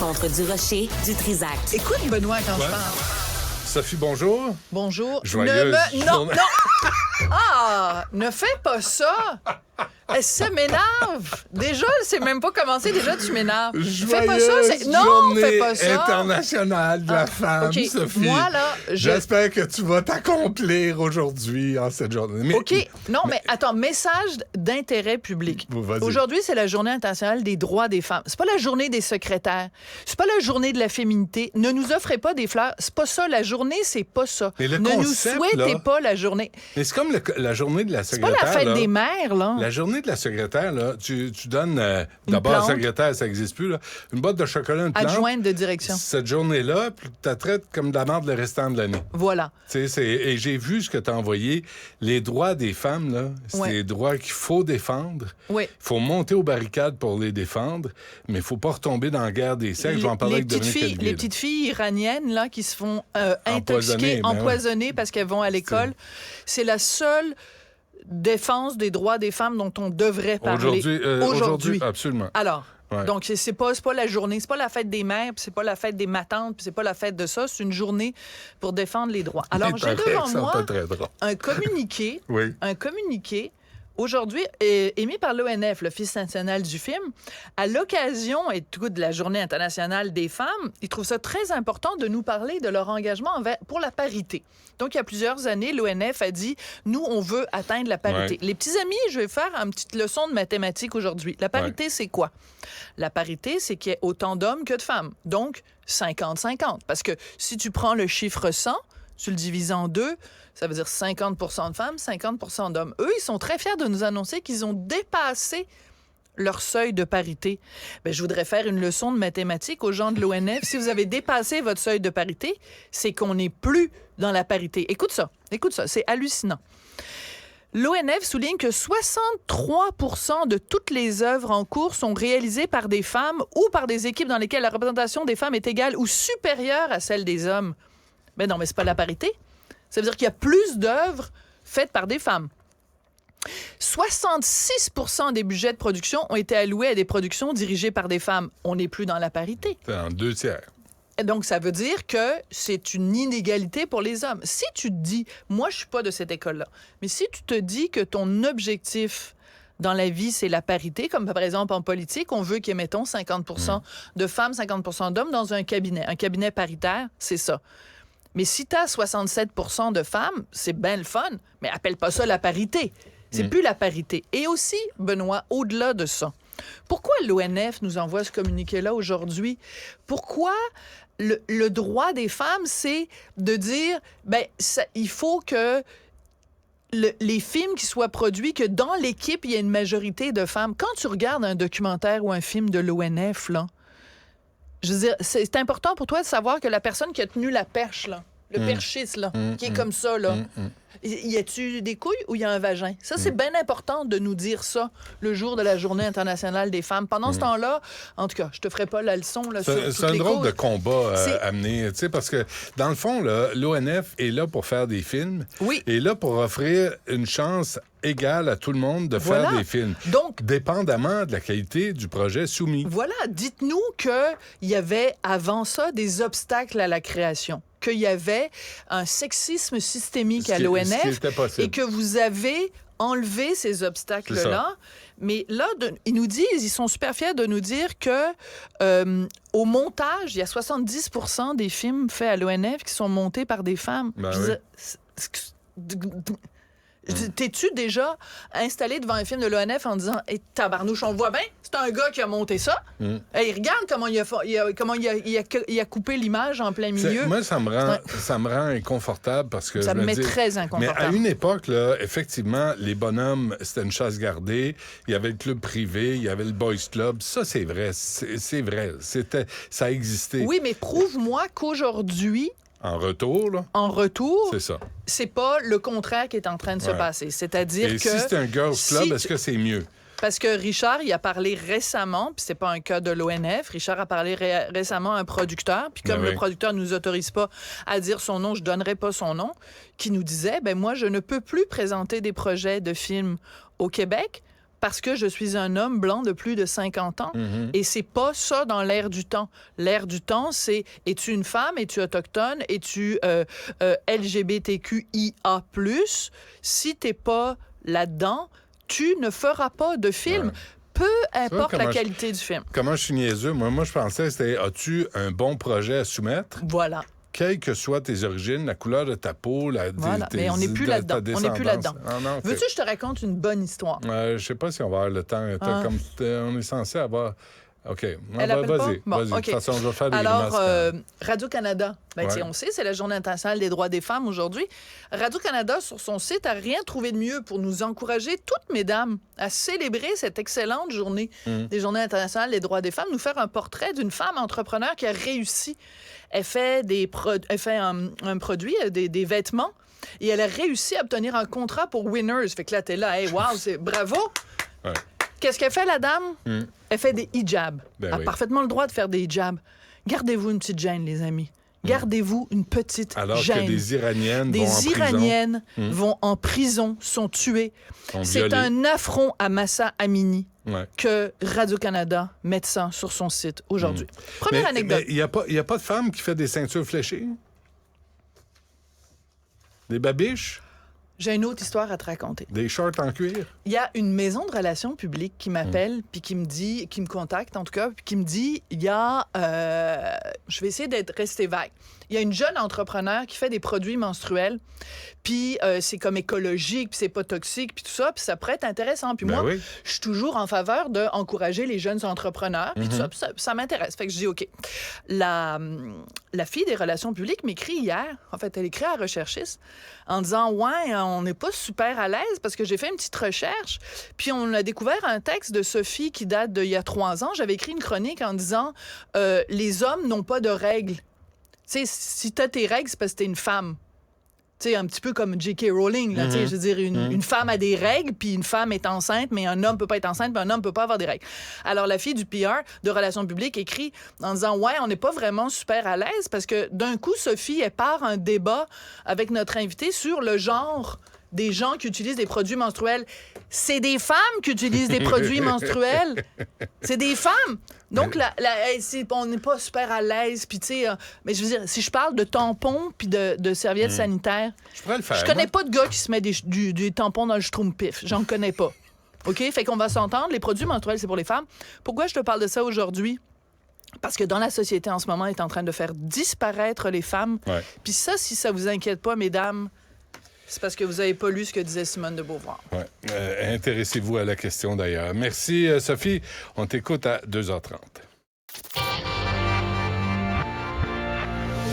rencontre du Rocher, du Trizac. Écoute, Benoît, quand je parle. Sophie, bonjour. Bonjour. Joyeuse Non, journée. non. Ah, ne fais pas ça. Ça m'énerve. Déjà, c'est même pas commencé. Déjà, tu m'énerves. Fais pas ça. Non, journée fais pas ça. internationale de la femme, OK. Sophie. Moi, là, J'espère que tu vas t'accomplir aujourd'hui en cette journée. Mais, OK. Non, mais attends, message d'intérêt public. Vas-y. Aujourd'hui, c'est la journée internationale des droits des femmes. C'est pas la journée des secrétaires. C'est pas la journée de la féminité. Ne nous offrez pas des fleurs. C'est pas ça. La journée, c'est pas ça. Mais le ne concept, nous souhaitez là, pas la journée. Mais c'est comme la journée de la C'est pas secrétaire. la fête là. des mères, là. La journée de la secrétaire, là, tu donnes... d'abord, plante. secrétaire, ça n'existe plus. Là, une boîte de chocolat, une plante. Adjointe de direction. Cette journée-là, tu la traites comme de la merde le restant de l'année. Voilà. Et j'ai vu ce que tu as envoyé. Les droits des femmes, là, c'est Ouais. des droits qu'il faut défendre. Oui. Il faut monter aux barricades pour les défendre, mais il ne faut pas retomber dans la guerre des sexes. Je vais en parler avec Dominique Elguil. Les petites filles iraniennes là, qui se font Empoisonner, intoxiquer, ben empoisonner parce qu'elles vont à l'école, c'est la seule défense des droits des femmes dont on devrait parler. Aujourd'hui, absolument. Alors, Ouais. donc c'est pas la journée, c'est pas la fête des mères, puis c'est pas la fête des matantes, puis c'est pas la fête de ça, c'est une journée pour défendre les droits. Alors, j'ai devant moi un communiqué, Oui. un communiqué aujourd'hui émis par l'ONF, l'Office national du film, à l'occasion et tout de la Journée internationale des femmes. Ils trouvent ça très important de nous parler de leur engagement pour la parité. Donc, il y a plusieurs années, l'ONF a dit, nous, on veut atteindre la parité. Ouais. Les petits amis, je vais faire une petite leçon de mathématiques aujourd'hui. La parité, c'est quoi? La parité, c'est qu'il y ait autant d'hommes que de femmes. Donc, 50-50. Parce que si tu prends le chiffre 100, tu le divises en deux, ça veut dire 50 de femmes, 50 d'hommes. Eux, ils sont très fiers de nous annoncer qu'ils ont dépassé leur seuil de parité. Bien, je voudrais faire une leçon de mathématiques aux gens de l'ONF. Si vous avez dépassé votre seuil de parité, c'est qu'on n'est plus dans la parité. Écoute ça, c'est hallucinant. L'ONF souligne que 63% de toutes les œuvres en cours sont réalisées par des femmes ou par des équipes dans lesquelles la représentation des femmes est égale ou supérieure à celle des hommes. Mais non, mais c'est pas la parité. Ça veut dire qu'il y a plus d'œuvres faites par des femmes. 66% des budgets de production ont été alloués à des productions dirigées par des femmes. On n'est plus dans la parité. C'est en 2/3. Et donc, ça veut dire que c'est une inégalité pour les hommes. Si tu te dis, moi, je suis pas de cette école-là, mais si tu te dis que ton objectif dans la vie, c'est la parité, comme par exemple en politique, on veut qu'il y ait, mettons, 50% de femmes, 50% d'hommes dans un cabinet paritaire, c'est ça. Mais si tu as 67% de femmes, c'est bien le fun, mais appelle pas ça la parité. C'est plus la parité. Et aussi, Benoît, au-delà de ça, pourquoi l'ONF nous envoie ce communiqué-là aujourd'hui? Pourquoi le droit des femmes, c'est de dire, il faut que les films qui soient produits, que dans l'équipe, il y ait une majorité de femmes. Quand tu regardes un documentaire ou un film de l'ONF, là, je veux dire, c'est important pour toi de savoir que la personne qui a tenu la perche, là, le perchiste, là, qui est comme ça, là, y a-tu des couilles ou il y a un vagin? Ça, c'est bien important de nous dire ça le jour de la Journée internationale des femmes. Pendant ce temps-là, en tout cas, je te ferai pas la leçon là, sur toutes les C'est un drôle causes. de combat C'est- à mener, tu sais, parce que, dans le fond, là, l'ONF est là pour faire des films. Oui. Et là pour offrir une chance égale à tout le monde de Voilà. faire des films. Donc, dépendamment de la qualité du projet soumis. voilà, dites-nous qu'il y avait avant ça des obstacles à la création, qu'il y avait un sexisme systémique à Ce qui l'ONF était possible. et que vous avez enlevé ces C'est obstacles-là. ça. Mais là, ils nous disent, ils sont super fiers de nous dire que au montage, il y a 70% des films faits à l'ONF qui sont montés par des femmes. Ben Je oui. disais, t'es-tu déjà installé devant un film de l'ONF en disant hey, tabarnouche, on le voit bien, c'est un gars qui a monté ça. Hey, regarde comment il a coupé l'image en plein milieu. Moi, ça me rend inconfortable parce que Ça je me met dis, très inconfortable. Mais à une époque, là, effectivement, les bonhommes, c'était une chasse gardée. Il y avait le club privé, il y avait le boys club. Ça, c'est vrai. C'est vrai. Ça a existé. Oui, mais prouve-moi qu'aujourd'hui, En retour, là, en retour, c'est ça. c'est pas le contraire qui est en train de se Ouais. passer. C'est-à-dire Et que... si c'est un girls club, si est-ce que c'est mieux? Parce que Richard, il a parlé récemment, puis c'est pas un cas de l'ONF, Richard a parlé récemment à un producteur, puis comme Ben le oui. producteur ne nous autorise pas à dire son nom, je donnerai pas son nom, qui nous disait, moi, je ne peux plus présenter des projets de films au Québec parce que je suis un homme blanc de plus de 50 ans. Et c'est pas ça dans l'air du temps. L'air du temps, c'est es-tu une femme, es-tu autochtone, es-tu LGBTQIA+. Si t'es pas là-dedans, tu ne feras pas de film. Ouais. Peu importe la qualité du film. Comment je suis niaiseux? Moi, je pensais que c'était as-tu un bon projet à soumettre? Voilà. Quelles que soient tes origines, la couleur de ta peau, Voilà. Mais on n'est plus là-dedans. On n'est plus là-dedans. Veux-tu que je te raconte une bonne histoire? Je sais pas si on va avoir le temps. Comme on est censé avoir... OK. Vas-y. Bon, vas-y. OK. De toute façon, je vais faire des Alors, grimaces. Radio-Canada, Ouais. on sait, c'est la Journée internationale des droits des femmes aujourd'hui. Radio-Canada, sur son site, n'a rien trouvé de mieux pour nous encourager, toutes mesdames, à célébrer cette excellente journée des Journées internationales des droits des femmes, nous faire un portrait d'une femme entrepreneur qui a réussi. Elle fait, un produit, des vêtements, et elle a réussi à obtenir un contrat pour Winners. Fait que là, t'es là, hey, wow, bravo! Ouais. Qu'est-ce qu'elle fait, la dame? Elle fait des hijabs. Ben Elle a oui. parfaitement le droit de faire des hijabs. Gardez-vous une petite gêne, les amis. Gardez-vous une petite Alors gêne. que des Iraniennes vont en Des prison. Iraniennes vont en prison, sont tuées. Sont C'est violées. un affront à Massa Amini Ouais. que Radio-Canada mette ça sur son site aujourd'hui. Première anecdote. Mais il n'y a pas de femme qui fait des ceintures fléchées? Des babiches? J'ai une autre histoire à te raconter. Des shorts en cuir? Il y a une maison de relations publiques qui m'appelle, puis qui me dit, qui me contacte en tout cas, puis qui me dit, il y a, je vais essayer d'être resté vague. Il y a une jeune entrepreneur qui fait des produits menstruels, puis c'est comme écologique, puis c'est pas toxique, puis tout ça, puis ça pourrait être intéressant. Puis moi, oui. je suis toujours en faveur d'encourager les jeunes entrepreneurs, puis tout ça, puis ça m'intéresse. Fait que je dis, OK. La fille des relations publiques m'écrit hier, en fait, elle écrit à la recherchiste, en disant, ouais, on n'est pas super à l'aise parce que j'ai fait une petite recherche, puis on a découvert un texte de Sophie qui date d'il y a 3 ans. J'avais écrit une chronique en disant, les hommes n'ont pas de règles. Tu sais, si t'as tes règles, c'est parce que t'es une femme. Tu sais, un petit peu comme J.K. Rowling, là, tu sais, je veux dire, une femme a des règles, puis une femme est enceinte, mais un homme peut pas être enceinte, puis un homme peut pas avoir des règles. Alors, la fille du PR de Relations publiques écrit en disant, ouais, on n'est pas vraiment super à l'aise, parce que d'un coup, Sophie, elle part un débat avec notre invité sur le genre des gens qui utilisent des produits menstruels. C'est des femmes qui utilisent des produits menstruels. C'est des femmes. Donc, on n'est pas super à l'aise. Puis, tu sais, mais je veux dire, si je parle de tampons puis de serviettes sanitaires, Je pourrais le faire. je connais moi. pas de gars qui se met des tampons dans le schtroumpif. J'en connais pas. OK? Fait qu'on va s'entendre. Les produits menstruels, c'est pour les femmes. Pourquoi je te parle de ça aujourd'hui? Parce que dans la société, en ce moment, elle est en train de faire disparaître les femmes. Ouais. Puis ça, si ça vous inquiète pas, mesdames, c'est parce que vous n'avez pas lu ce que disait Simone de Beauvoir. Ouais. Intéressez-vous à la question, d'ailleurs. Merci, Sophie. On t'écoute à 2h30.